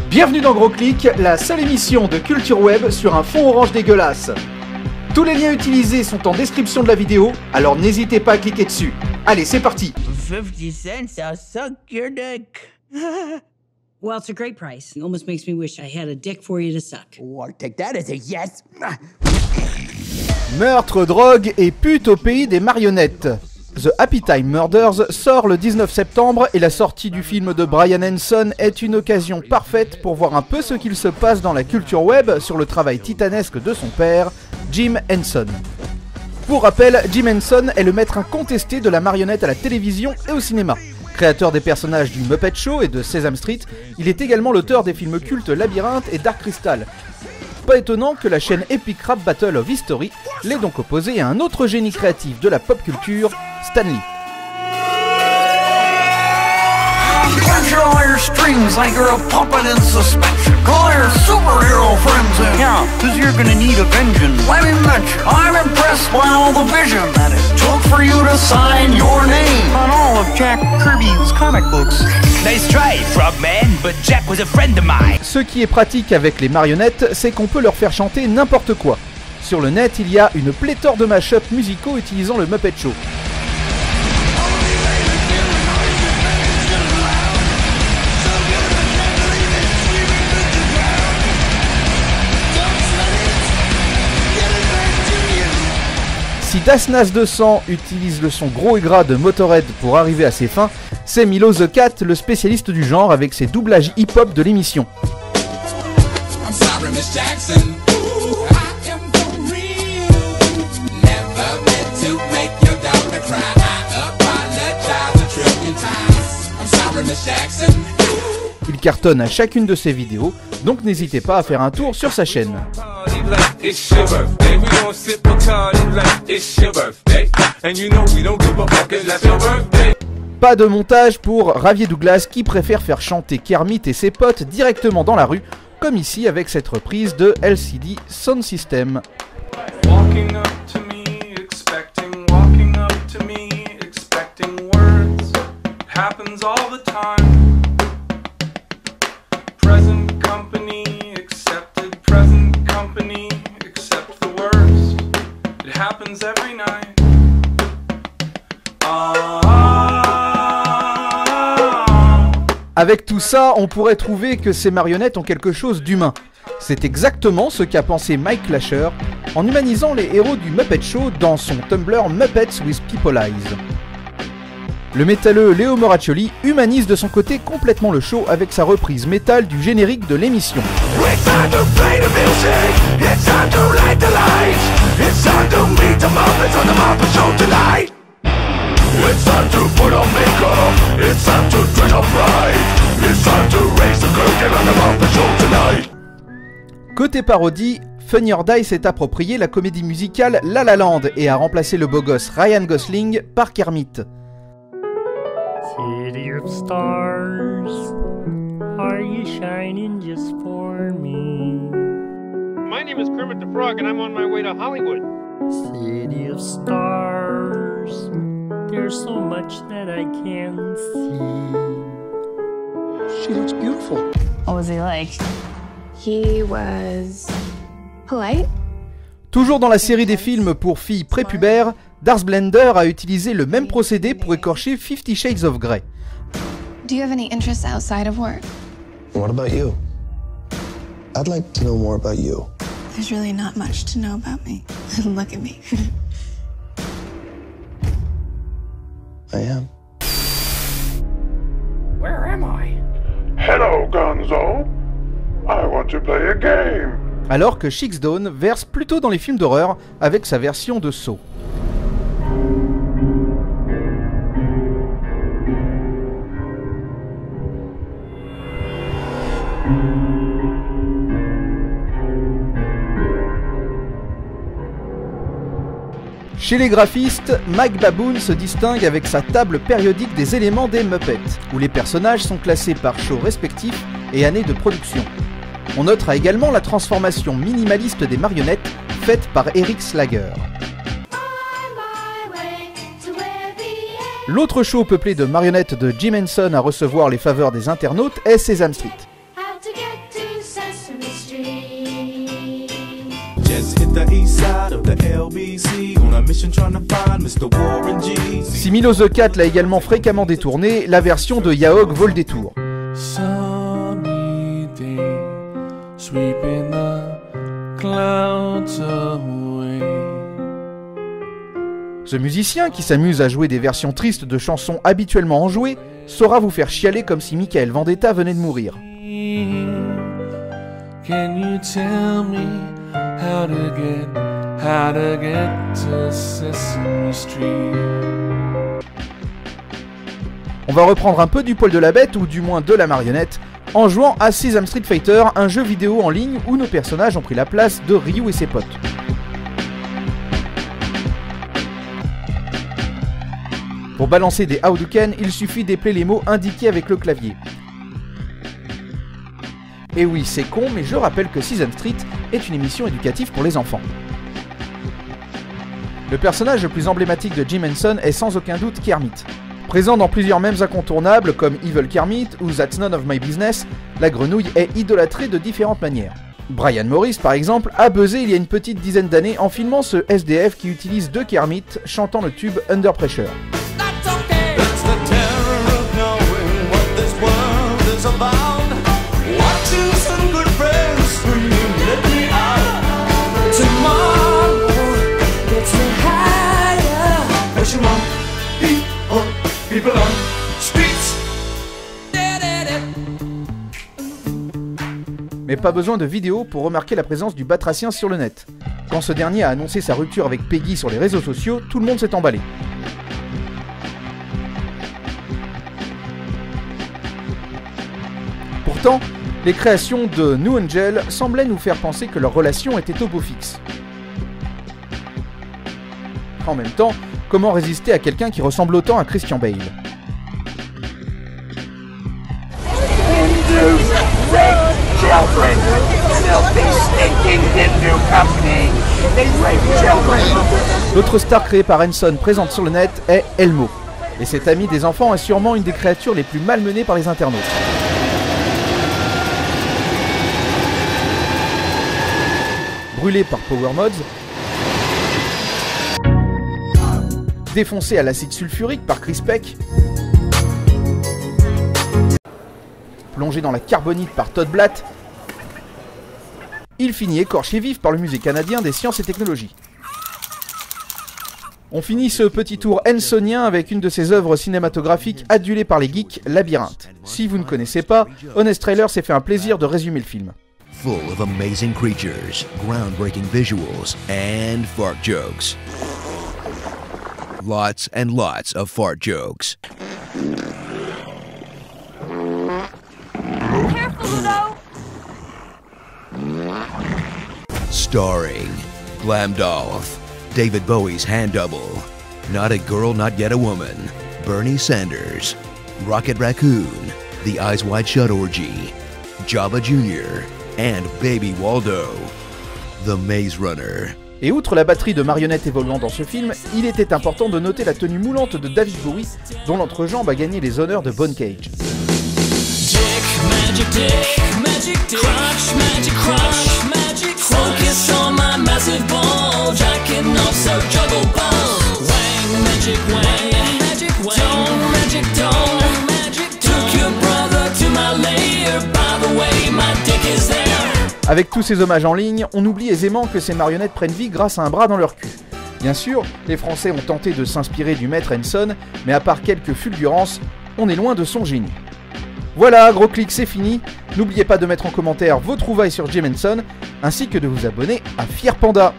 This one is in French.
Bienvenue dans Gros Clic, la seule émission de culture web sur un fond orange dégueulasse. Tous les liens utilisés sont en description de la vidéo, alors n'hésitez pas à cliquer dessus. Allez, c'est parti. 50 cents, I'll suck your dick. Well, it's a great price. It almost makes me wish I had a dick for you to suck. Oh, I'll take that as a yes. Meurtre, drogue et pute au pays des marionnettes. The Happy Time Murders sort le 19 septembre et la sortie du film de Brian Henson est une occasion parfaite pour voir un peu ce qu'il se passe dans la culture web sur le travail titanesque de son père, Jim Henson. Pour rappel, Jim Henson est le maître incontesté de la marionnette à la télévision et au cinéma. Créateur des personnages du Muppet Show et de Sesame Street, il est également l'auteur des films cultes Labyrinthe et Dark Crystal. Pas étonnant que la chaîne Epic Rap Battle of History l'ait donc opposé à un autre génie créatif de la pop culture, Stan Lee. Strings like you're a puppet in suspension. Call your superhero friends in. Yeah, cause you're gonna need a vengeance. Let me mention, I'm impressed by all the vision that it took for you to sign your name on all of Jack Kirby's comic books. Nice try, Frogman, but Jack was a friend of mine. Ce qui est pratique avec les marionnettes, c'est qu'on peut leur faire chanter n'importe quoi. Sur le net, il y a une pléthore de mash-up musicaux utilisant le Muppet Show. Si Das Nas 200 utilise le son gros et gras de Motorhead pour arriver à ses fins, c'est Milo the Cat, le spécialiste du genre, avec ses doublages hip-hop de l'émission. Il cartonne à chacune de ses vidéos, donc n'hésitez pas à faire un tour sur sa chaîne. Pas de montage pour Ravier Douglas qui préfère faire chanter Kermit et ses potes directement dans la rue, comme ici avec cette reprise de LCD Sound System. Avec tout ça, on pourrait trouver que ces marionnettes ont quelque chose d'humain. C'est exactement ce qu'a pensé Mike Lasher en humanisant les héros du Muppet Show dans son Tumblr Muppets with People Eyes. Le métalleux Léo Moraccioli humanise de son côté complètement le show avec sa reprise métal du générique de l'émission. It's time to put on makeup, it's time to dress up right, it's time to raise the curtain on the Muppet Show tonight. Côté parodie, Funny or Die s'est approprié la comédie musicale La La Land et a remplacé le beau gosse Ryan Gosling par Kermit. City of stars, are you shining just for me? My name is Kermit the Frog and I'm on my way to Hollywood. City of stars, there's so much that I can't see. She looks beautiful. What was he like? He was polite. Toujours dans la série des films pour filles prépubères, Darth Blender a utilisé le même procédé pour écorcher 50 Shades of Grey. Do you have any interests outside of work? What about you? I'd like to know more about you. There's really not much to know about me. Look at me. I am. Where am I? Hello, Gonzo. I want to play a game. Alors que Shixdone verse plutôt dans les films d'horreur avec sa version de Saw. Chez les graphistes, Mike Baboon se distingue avec sa table périodique des éléments des Muppets, où les personnages sont classés par show respectif et année de production. On notera également la transformation minimaliste des marionnettes faite par Eric Slager. L'autre show peuplé de marionnettes de Jim Henson à recevoir les faveurs des internautes est Sesame Street. Si Milo the Cat l'a également fréquemment détourné, la version de Yahog vaut le détour. Ce musicien, qui s'amuse à jouer des versions tristes de chansons habituellement enjouées, saura vous faire chialer comme si Michael Vendetta venait de mourir. Can you tell me how to get to Sesame Street? On va reprendre un peu du poil de la bête, ou du moins de la marionnette, en jouant à Sesame Street Fighter, un jeu vidéo en ligne où nos personnages ont pris la place de Ryu et ses potes. Pour balancer des Hadouken, il suffit d'épeler les mots indiqués avec le clavier. Et oui, c'est con, mais je rappelle que Sesame Street est une émission éducative pour les enfants. Le personnage le plus emblématique de Jim Henson est sans aucun doute Kermit. Présent dans plusieurs mèmes incontournables comme Evil Kermit ou That's None of My Business, la grenouille est idolâtrée de différentes manières. Brian Morris, par exemple, a buzzé il y a une petite dizaine d'années en filmant ce SDF qui utilise deux Kermit chantant le tube Under Pressure. Mais pas besoin de vidéo pour remarquer la présence du batracien sur le net. Quand ce dernier a annoncé sa rupture avec Peggy sur les réseaux sociaux, tout le monde s'est emballé. Pourtant, les créations de New Angel semblaient nous faire penser que leur relation était au beau fixe. En même temps, comment résister à quelqu'un qui ressemble autant à Christian Bale ? L'autre star créée par Henson présente sur le net est Elmo. Et cet ami des enfants est sûrement une des créatures les plus malmenées par les internautes. Brûlé par Power Mods, défoncé à l'acide sulfurique par Chris Peck, plongé dans la carbonite par Todd Blatt, il finit écorché vif par le Musée canadien des sciences et technologies. On finit ce petit tour hensonien avec une de ses œuvres cinématographiques adulées par les geeks, Labyrinthe. Si vous ne connaissez pas, Honest Trailer s'est fait un plaisir de résumer le film. Full of amazing creatures, groundbreaking visuals, and fart jokes. Lots and lots of fart jokes. Careful, Ludo! Starring Glamdolf, David Bowie's hand double, Not a Girl, Not Yet a Woman, Bernie Sanders, Rocket Raccoon, The Eyes Wide Shut Orgy, Jabba Jr., and Baby Waldo, The Maze Runner. Et outre la batterie de marionnettes évoluant dans ce film, il était important de noter la tenue moulante de David Bowie, dont l'entrejambe a gagné les honneurs de Bon Cage. Avec tous ces hommages en ligne, on oublie aisément que ces marionnettes prennent vie grâce à un bras dans leur cul. Bien sûr, les Français ont tenté de s'inspirer du maître Henson, mais à part quelques fulgurances, on est loin de son génie. Voilà, gros clic, c'est fini. N'oubliez pas de mettre en commentaire vos trouvailles sur Jim Henson, ainsi que de vous abonner à Fier Panda.